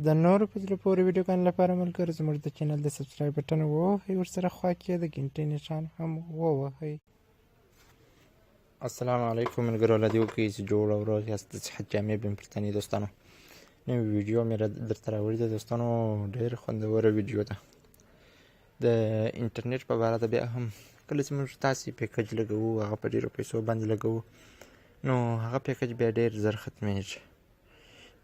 د نورو په زړه پورې ویډیوګانو لپاره ملګرو زموږ د چینل د سبسکرایب بټن ووهئ، ورسره خوا کې د ګنټۍ نښان هم ووهئ. السلام علیکم ملګرو، الله دې وکړي چې جوړ او روغ یاست. د صحت جامع بین پرتنې دوستانو، نوې ویډیو مې درته راوړې ده دوستانو. ډېر خوندوره ویډیو ده. د انټرنیټ په باره ده. بیا هم کله چې موږ تاسې پیکج لګوو، هغه په ډېرو پیسو باندې لګوو، نو هغه پیکج بیا ډېر زر ختمېږي.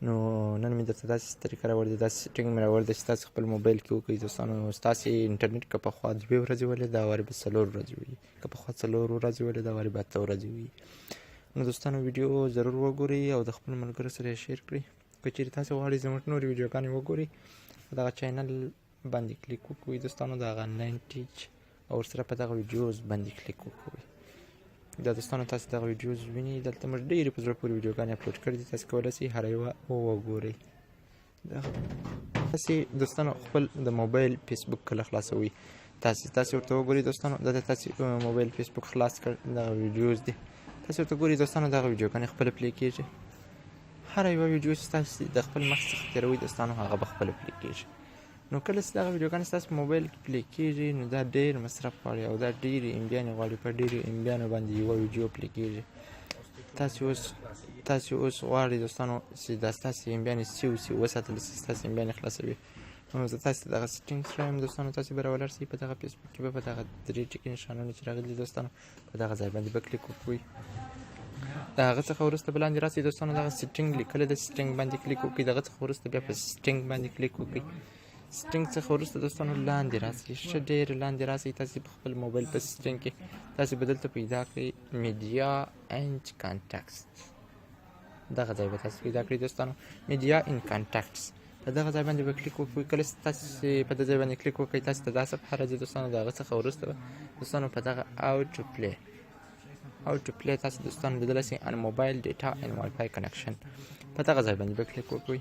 نو نن مې درته داسې طریقه راوړې ده، داسې سیټینګ مې راوړې ده چې تاسې خپل موبایل کې وکړئ دوستانو. ستاسې انټرنیټ که پخوا 2 ورځې ولې، دا وارې به 4 ورځې وي. که پخوا 4 ورځې ولې، دا وارې به 8 ورځې وي. نو دوستانو ویډیو ضرور وګورئ او د خپل ملګرو سره یې شیر کړئ. که چېرې تاسې غواړئ زموږ نورې ویډیوګانې وګورئ، په دغه چینل باندې کلیک وکړئ دوستانو، د هغه آنلاین ټیچ، او ورسره په دغه ویډیوز باندې کلیک وکړئ. دا دوستانو تاسې دغه ویډیوز وینئ. دلته موږ ډېرې په زړه پورې ویډیوګانې اپلوډ کړي دي. تاسې کولی شئ هره یوه وګورئ. تاسې دوستانو خپل د موبایل فیسبوک کله خلاصوئ، تاسې ورته وګورئ دوستانو. دا د تاسې موبایل فیسبوک خلاص کړ، دغه ویډیوز دي. تاسې ورته ګورئ دوستانو، دغه ویډیوګانې خپله پلی کېږي. هره یوه ویډیو چې تاسې د خپل مخ څخه تېروئ دوستانو، هغه به خپله پلی کېږي. نو کله چې دغه ویډیوګانې ستاسو په موبایل کې پلی کېږي، نو دا ډېر مصرف غواړي او دا ډېرې امبیانې غواړي. په ډېرو امبیانو باندې یوه ویډیو پلی کېږي. تاسې اوس غواړئ دوستانو چې دا ستاسې امبیانې سیو وساتل شي، ستاسې امبیانې خلاصوي. نو زه تاسې دغه سیټینګ ښیم دوستانو. تاسې به راولاړ شئ په دغه فیسبوک کې، به په دغه 3 ټکي نښانونه چې راغلي دوستانو، په دغه ځای باندې به کلیک وکړئ. د هغه څخه وروسته به لاندې راسئ دوستانو، دغه سیټینګ لیکلی ده، سیټینګ باندې کلیک وکړئ. دغه څخه وروسته بیا په سیټینګ باندې کلیک وکړئ. سیټینګ څخه وروسته دوستانو لاندې راسئ، ښه ډېر لاندې راسئ. تاسې په خپل موبایل په سیټینګ کې تاسې به دلته پیدا کړئ میډیا اینډ کانټاکټس. دغه ځای به تاسې پیدا کړئ دوستانو، میډیا اینډ کانټاکټس. په دغه ځای باندې به کلیک وکړئ. کله چې تاسې په دغه ځای باندې کلیک وکړئ، تاسې ته دا صفحه راځي دوستانو. د هغه څخه وروسته به دوستانو په دغه اوټو پلی تاسې دوستانو لیدلی شئ ان موبایل ډیټا اینډ وائی فای کنکشن. په دغه ځای باندې به کلیک وکړئ.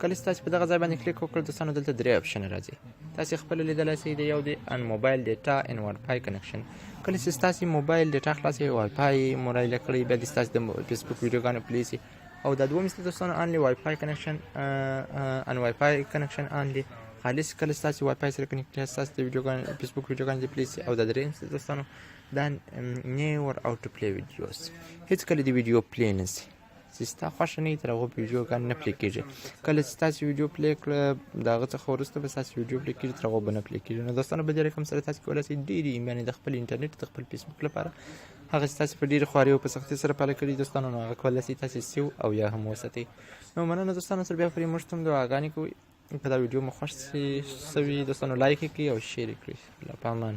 کله چې تاسې په دغه ځای باندې کلیک وکړئ دوستانو، دلته 3 اپشن راځي. تاسې خپله لیدلی شئ د یو دی ان موبایل ډیټا اینډ وائی فای کنکشن. کله چې ستاسې موبایل ډیټا خلاص وي، وائی فای مورایله کړئ، بیا دې ستاسې د فیسبوک ویډیوګانې پلی شي. او دا دوم چې دوستانو انلی وائی فای کنکشن، ان وائی فای کنکشن انلی خالص. کله ستاسې وائی فای سره کنیکټ کړئ، ستاسې د فیسبوک ویډیوګانې دې پلی شي. او دا درېیم چې دوستانو دا نیور اوټو پلی ویډیوز، هېڅکله دې ویډیو پلی نه شي چې ستا خوښه نه وي، تر هغو ویډیوګانې نه پلی کېږي. کله چې ستاسې ویډیو پلی کړه، د هغه څخه وروسته به ستاسې ویډیو پلی کېږي، تر هغو به نه پلی کېږي. نو دوستانو په دې رقم سره تاسې کولی شئ ډېرې امبیانې د خپل انټرنیټ، د خپل فیسبوک لپاره، هغه چې تاسې په ډېرې خوارۍ او په سختۍ سره پاله کړي دوستانو، نو هغه کولی شئ تاسې سیو او یا هم وساتئ. نو مننه دوستانو، سره بیا پرې موږ ته هم دعاګانې کوئ. که دا ویډیو مو خوښ شوي دوستانو، لایک یې کړئ او شیر یې کړئ. الله په امان.